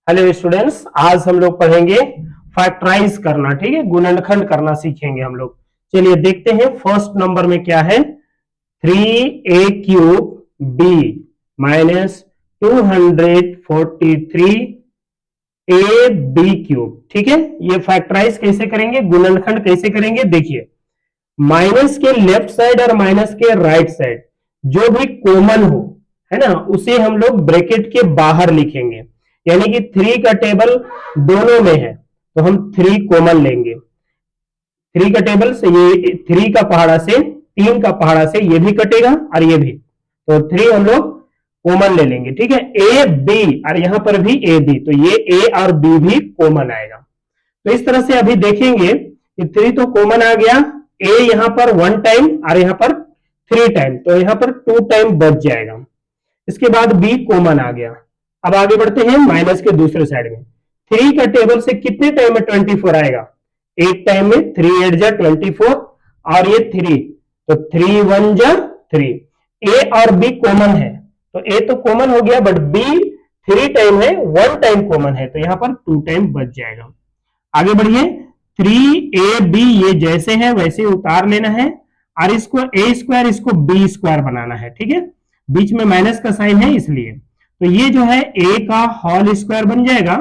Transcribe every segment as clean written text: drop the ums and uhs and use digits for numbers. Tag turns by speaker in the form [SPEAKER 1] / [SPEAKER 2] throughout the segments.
[SPEAKER 1] Hello students, आज हम लोग पढ़ेंगे फैक्टराइज करना। ठीक है, गुणनखंड करना सीखेंगे हम लोग। चलिए देखते हैं फर्स्ट नंबर में क्या है। 3a³ b minus 243ab³। ठीक है, ये फैक्टराइज कैसे करेंगे, गुणनखंड कैसे करेंगे, देखिए माइनस के लेफ्ट साइड और माइनस के राइट साइड जो भी कॉमन हो, है ना, उसे हम लोग ब्रैकेट के बाहर लिखेंगे। यानी कि 3 का टेबल दोनों में है तो हम 3 कॉमन लेंगे। 3 का टेबल से ये 3 का पहाड़ा से 3 का पहाड़ा से ये भी कटेगा और ये भी, तो 3 हम लोग कॉमन ले लेंगे। ठीक है, ए बी और यहां पर भी ए बी, तो ये ए और बी भी कॉमन आएगा। तो इस तरह से अभी देखेंगे कि 3 तो कॉमन आ गया, ए यहां पर 1 टाइम और यहां पर 3 टाइम, तो यहां पर 2 टाइम बच जाएगा। इसके बाद बी कॉमन आ गया। अब आगे बढ़ते हैं माइनस के दूसरे साइड में। 3 का टेबल से कितने टाइम में 24 आएगा, एक टाइम में। 3 8 जा 24 और ये 3, तो 3 1 जा 3। ए और बी कॉमन है तो ए तो कॉमन हो गया, बट बी 3 टाइम है, 1 टाइम कॉमन है, तो यहां पर 2 टाइम बच जाएगा। आगे बढ़िए, 3ab ये जैसे है वैसे उतार लेना है और इसको ए स्क्वायर इसको बी स्क्वायर बनाना है। ठीक है, बीच में माइनस का साइन है इसलिए, तो ये जो है a का होल स्क्वायर बन जाएगा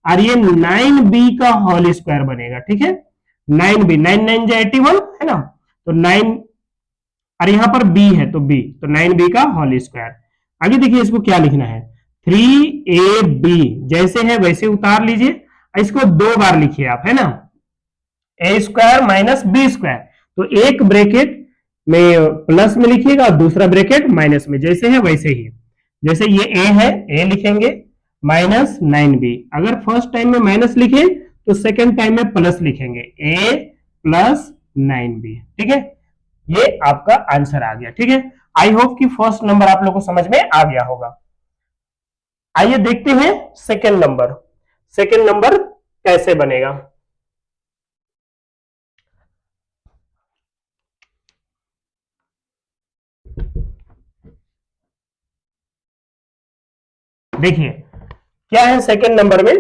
[SPEAKER 1] और ये 9b का होल स्क्वायर बनेगा। ठीक है, 9b 9 9 जा 81 है ना, तो 9 और यहां पर b है तो b, तो 9b का होल स्क्वायर। आगे देखिए इसको क्या लिखना है, 3ab जैसे है वैसे उतार लीजिए, इसको 2 बार लिखिए आप, है ना, ए स्क्वायर माइनस बी स्क्वायर, तो एक ब्रैकेट में प्लस में लिखिएगा और दूसरा ब्रैकेट माइनस में, जैसे है वैसे ही। जैसे ये ए है, ए लिखेंगे माइनस 9b, अगर फर्स्ट टाइम में माइनस लिखे तो सेकेंड टाइम में प्लस लिखेंगे, ए प्लस 9b। ठीक है, ये आपका आंसर आ गया। ठीक है, आई होप कि फर्स्ट नंबर आप लोगों को समझ में आ गया होगा। आइए देखते हैं सेकेंड नंबर। सेकेंड नंबर कैसे बनेगा। देखिए क्या है सेकेंड नंबर में,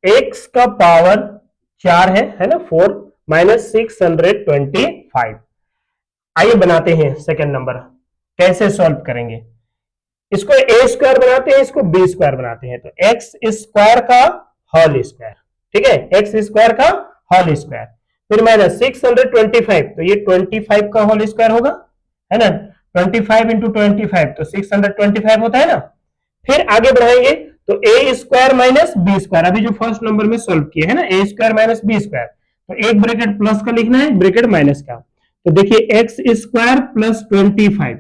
[SPEAKER 1] x का पावर 4 है ना, 4 माइनस 625। आइए बनाते हैं सेकेंड नंबर, कैसे सॉल्व करेंगे। इसको ए स्क्वायर बनाते हैं, इसको बी स्क्वायर बनाते हैं, तो एक्स स्क्वायर का होल स्क्वायर। ठीक है, एक्स स्क्वायर का होल स्क्वायर, फिर माइनस 625, तो ये 25 का होल स्क्वायर होगा, है ना, 25 इंटू 25 तो 625 होता है ना। फिर आगे बढ़ाएंगे तो ए स्क्वायर माइनस बी स्क्वायर, अभी जो फर्स्ट नंबर में सॉल्व किया है ना, ए स्क्वायर माइनस बी स्क्वायर, तो एक ब्रैकेट प्लस का लिखना है, ब्रैकेट माइनस का। तो देखिए एक्स स्क्वायर प्लस 25,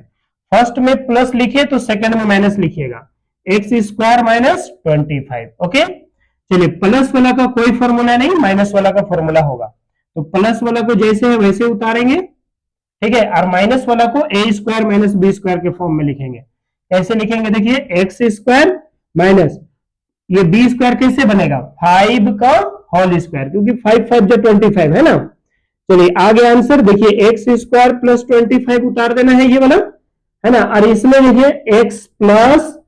[SPEAKER 1] फर्स्ट में प्लस लिखिए तो सेकंड में माइनस लिखिएगा, एक्स स्क्वायर माइनस 25। ओके, चलिए प्लस वाला का कोई फॉर्मूला नहीं, माइनस वाला का फॉर्मूला होगा, तो प्लस वाला को जैसे है वैसे उतारेंगे। ठीक है, और माइनस वाला को ए स्क्वायर माइनस बी स्क्वायर के फॉर्म में लिखेंगे। कैसे लिखेंगे, देखिए एक्स स्क्वायर माइनस ये बी स्क्वायर कैसे बनेगा, 5 का होल स्क्वायर, क्योंकि 5 5 जो 25 है ना। चलिए आगे आंसर देखिए, एक्स स्क्वायर प्लस 25 उतार देना है ये वाला, है ना, और इसमें देखिए x plus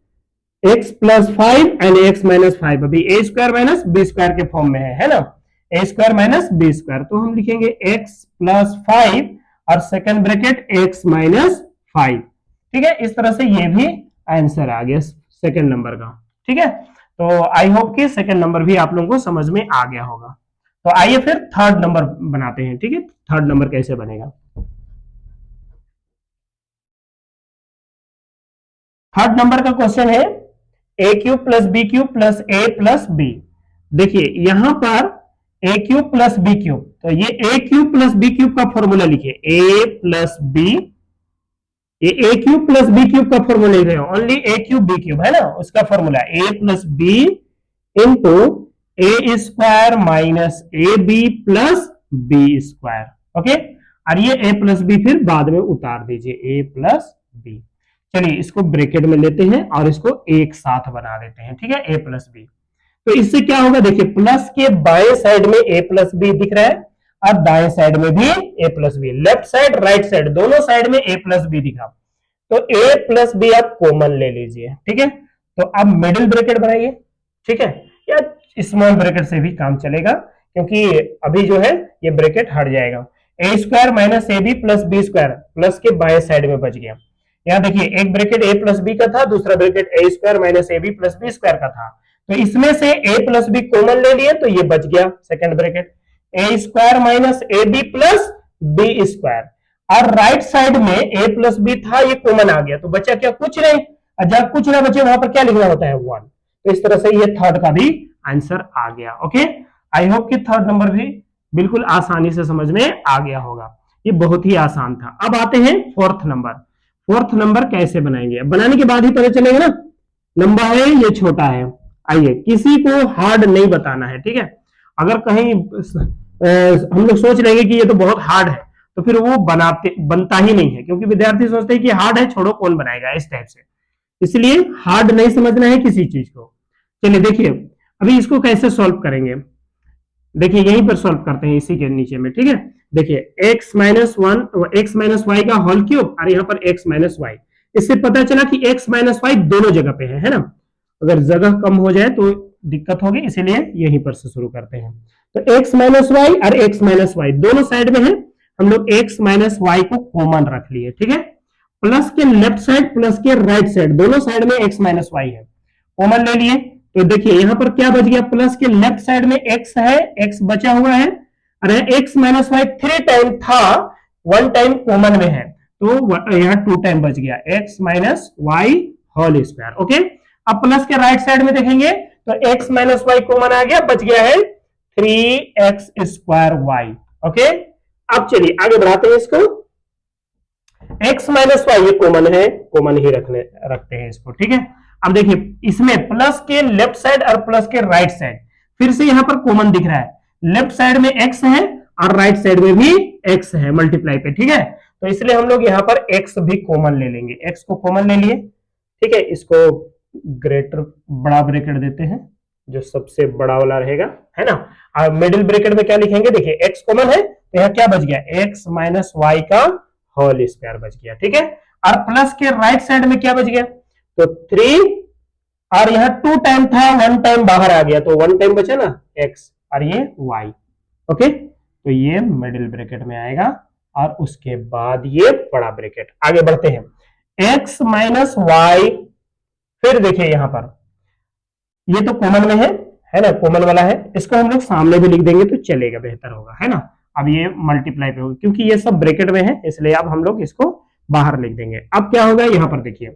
[SPEAKER 1] 5 and x minus 5, अभी ए स्क्वायर माइनस बी स्क्वायर के फॉर्म में है ना, ए स्क्वायर माइनस बी स्क्वायर, तो हम लिखेंगे एक्स प्लस 5 और सेकंड ब्रैकेट एक्स माइनस 5। ठीक है, इस तरह से ये भी आंसर आ गया सेकंड नंबर का। ठीक है, तो आई होप कि सेकंड नंबर भी आप लोगों को समझ में आ गया होगा। तो आइए फिर थर्ड नंबर बनाते हैं। ठीक है, थर्ड नंबर कैसे बनेगा। थर्ड नंबर का क्वेश्चन है a³ plus b³ plus a plus b। देखिए यहां पर a³ प्लस b³, तो ये a³ प्लस b³ का फॉर्मूला लिखिए, a प्लस b, ये a³ प्लस b³ का फॉर्मूला लिख रहे हो, ओनली a³ b³ है ना, उसका formula a plus b into A square minus A B plus B square. Okay, और ये a प्लस बी फिर बाद में उतार दीजिए, a प्लस बी। चलिए इसको ब्रैकेट में लेते हैं और इसको एक साथ बना देते हैं। ठीक है, a प्लस बी, तो इससे क्या होगा, देखिए प्लस के बाएं साइड में a प्लस बी दिख रहा है और दाएं साइड में भी a plus B, left side right side दोनों साइड में a प्लस बी दिखा, तो a प्लस बी आप कॉमन ले लीजिए। ठीक है, तो अब मिडिल ब्रैकेट बनाइए। ठीक है, स्मॉल ब्रैकेट से भी काम चलेगा, क्योंकि अभी जो है ये ब्रैकेट हट जाएगा। A square minus A B plus B square plus के बाएं साइड में बच गया। यहाँ देखिए एक ब्रैकेट ए प्लस बी का था, दूसरा bracket A square minus A B plus B square का था, तो इसमें से ए प्लस बी कॉमन ले लिए तो ये बच गया second bracket, A square minus A B plus B square, और राइट साइड में ए प्लस बी था ये कॉमन आ गया, तो बचा क्या, कुछ नहीं, और जब कुछ ना बचे वहां पर क्या लिखना होता है, 1। तो इस तरह से ये थर्ड का भी आंसर आ गया। ओके, आई होप कि थर्ड नंबर भी बिल्कुल आसानी से समझ में आ गया होगा, ये बहुत ही आसान था। अब आते हैं फोर्थ नंबर। फोर्थ नंबर कैसे बनाएंगे, बनाने के बाद ही पता चलेगा ना, लंबा है ये छोटा है। आइए, किसी को हार्ड नहीं बताना है, ठीक है। अगर कहीं हम लोग सोच लेंगे कि ये तो बहुत हार्ड है, तो फिर वो बनता ही नहीं है, क्योंकि विद्यार्थी सोचते हैं कि हार्ड है, छोड़ो कौन बनाएगा, इस टाइप से। इसलिए हार्ड नहीं समझना है किसी चीज को। चलिए देखिए, अभी इसको कैसे सॉल्व करेंगे, देखिए यहीं पर सॉल्व करते हैं, इसी के नीचे में, ठीक है। देखिए x माइनस वाई का होल क्यूब और यहाँ पर x माइनस वाई, इससे पता चला कि x माइनस वाई दोनों जगह पे है ना। अगर जगह कम हो जाए तो दिक्कत होगी, इसीलिए यहीं पर से शुरू करते हैं। तो x माइनस वाई और x माइनस वाई दोनों साइड में है, हम लोग x माइनस वाई को कॉमन रख लिए, ठीक है। प्लस के लेफ्ट साइड प्लस के राइट साइड दोनों साइड में x माइनस वाई है, कॉमन ले लिए। तो देखिए यहां पर क्या बच गया, प्लस के लेफ्ट साइड में x है, x बचा हुआ है, अरे x माइनस वाई 3 टाइम था, 1 टाइम कॉमन में है, तो यहाँ 2 टाइम बच गया, x minus Y whole square. Okay, अब प्लस के राइट साइड में देखेंगे तो x माइनस वाई कॉमन आ गया, बच गया है 3x स्क्वायर वाई। ओके, अब चलिए आगे बढ़ाते हैं इसको। x माइनस वाई ये कॉमन है, कॉमन ही रखते हैं इसको, ठीक है। अब देखिए इसमें प्लस के लेफ्ट साइड और प्लस के राइट साइड फिर से यहां पर कॉमन दिख रहा है, लेफ्ट साइड में x है और राइट साइड में भी x है मल्टीप्लाई पे, ठीक है। तो इसलिए हम लोग यहां पर x भी कॉमन ले लेंगे, x को कॉमन ले लिए, ठीक है। इसको ग्रेटर बड़ा ब्रैकेट देते हैं, जो सबसे बड़ा वाला रहेगा, है ना। और मिडिल ब्रैकेट में क्या लिखेंगे, देखिए x कॉमन है तो यहाँ क्या बच गया, x माइनस वाई का होल स्क्वायर बच गया, ठीक है। और प्लस के राइट साइड में क्या बच गया, तो 3, और यहां 2 टाइम था, 1 टाइम बाहर आ गया, तो 1 टाइम बचा ना x, और ये y। ओके, तो ये मिडिल ब्रैकेट में आएगा, और उसके बाद ये बड़ा ब्रैकेट। आगे बढ़ते हैं, x माइनस वाई, फिर देखिए यहां पर ये तो कॉमन में है ना, कॉमन वाला है, इसको हम लोग सामने भी लिख देंगे तो चलेगा, बेहतर होगा, है ना। अब ये मल्टीप्लाई पे होगा, क्योंकि ये सब ब्रैकेट में है, इसलिए अब हम लोग इसको बाहर लिख देंगे। अब क्या होगा, यहां पर देखिए,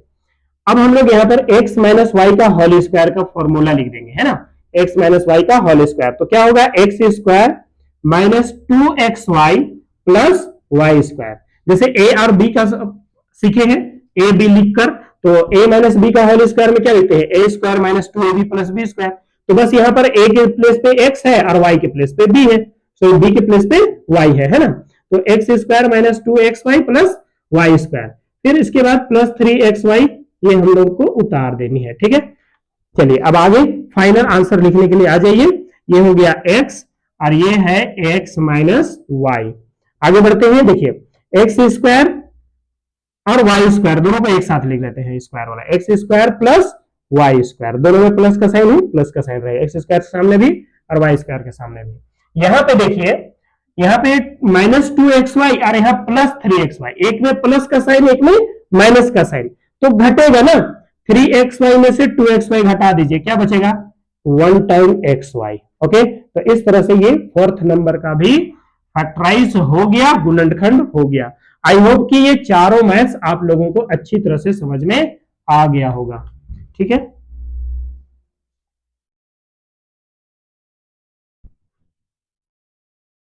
[SPEAKER 1] अब हम लोग यहाँ पर x माइनस वाई का होल स्क्वायर का फॉर्मूला लिख देंगे, है ना। x माइनस वाई का होल स्क्वायर, तो क्या होगा, X square minus 2xy plus Y square. जैसे a और b का सीखे हैं, a b लिखकर, तो a माइनस बी का होल स्क्वायर में क्या लिखते हैं, a स्क्वायर minus 2ab plus B square. तो बस यहाँ पर a के प्लेस पे x है और y के प्लेस पे b है, तो b के प्लेस पे y है ना। तो X square minus 2xy plus Y square, फिर इसके बाद प्लस 3xy, ये हम लोग को उतार देनी है, ठीक है। चलिए अब आगे फाइनल आंसर लिखने के लिए आ जाइए, ये हो गया x और ये है x माइनस वाई। आगे बढ़ते हैं, देखिए एक्स स्क्वायर और वाई स्क्वायर दोनों को एक साथ लिख लेते हैं, स्क्वायर वाला X square plus Y square, दोनों में प्लस का साइन है, प्लस का साइन रहेगा, एक्स स्क्वायर के सामने भी और वाई स्क्वायर के सामने भी। यहां पे देखिए, यहाँ पे माइनस 2xy और यहाँ प्लस 3xy, एक में प्लस का साइन एक में माइनस का साइन, तो घटेगा ना, 3xy में से 2xy घटा दीजिए, क्या बचेगा, 1 टाइम xy। ओके, तो इस तरह से ये फोर्थ नंबर का भी फैक्टराइज हो गया, गुणनखंड हो गया। आई होप कि ये चारों मैथ्स आप लोगों को अच्छी तरह से समझ में आ गया होगा, ठीक है।